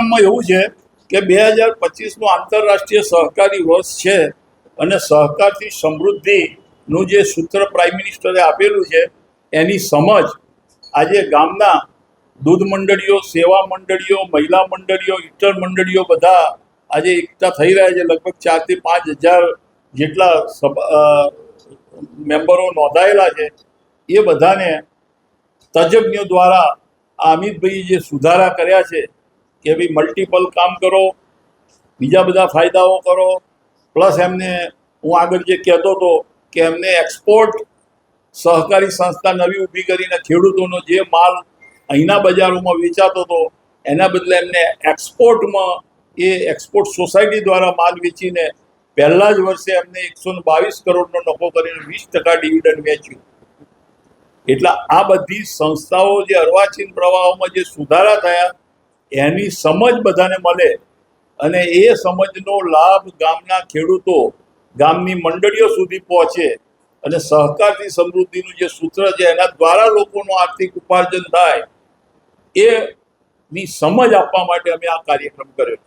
કાર્યક્રમમાં એવું છે કે 2025નું આંતરરાષ્ટ્રીય સહકારી વર્ષ છે અને સહકારથી સમૃદ્ધિનું જે સૂત્ર પ્રાઇમ મિનિસ્ટરે આપેલું છે એની સમજ આજે ગામના દૂધ મંડળીઓ, સેવા મંડળીઓ, મહિલા મંડળીઓ, ઇટર મંડળીઓ બધા આજે એકઠા થઈ રહ્યા છે. લગભગ 4 થી 5 હજાર જેટલા મેમ્બરો નોંધાયેલા છે. એ બધાને તજજ્ઞો દ્વારા અમિતભાઈ જે સુધારા કર્યા છે કે ભાઈ મલ્ટિપલ કામ કરો, બીજા બધા ફાયદાઓ કરો, પ્લસ એમને હું આગળ જે કહેતો હતો કે એમને એક્સપોર્ટ સહકારી સંસ્થા નવી ઊભી કરીને ખેડૂતોનો જે માલ અહીંના બજારોમાં વેચાતો હતો એના બદલે એમને એક્સપોર્ટમાં એ એક્સપોર્ટ સોસાયટી દ્વારા માલ વેચીને પહેલા જ વર્ષે એમને 122 કરોડનો નફો કરીને 20% ડિવિડન્ડ વેચ્યું. એટલે આ બધી સંસ્થાઓ જે અર્વાચીન પ્રવાહોમાં જે સુધારા થયા એની સમજ બધાને મળે અને એ સમજનો લાભ ગામના ખેડૂતો, ગામની મંડળીઓ સુધી પહોંચે અને સહકારથી સમૃદ્ધિનું જે સૂત્ર છે એના દ્વારા લોકોનું આર્થિક ઉપાર્જન થાય એની સમજ આપવા માટે અમે આ કાર્યક્રમ કર્યો.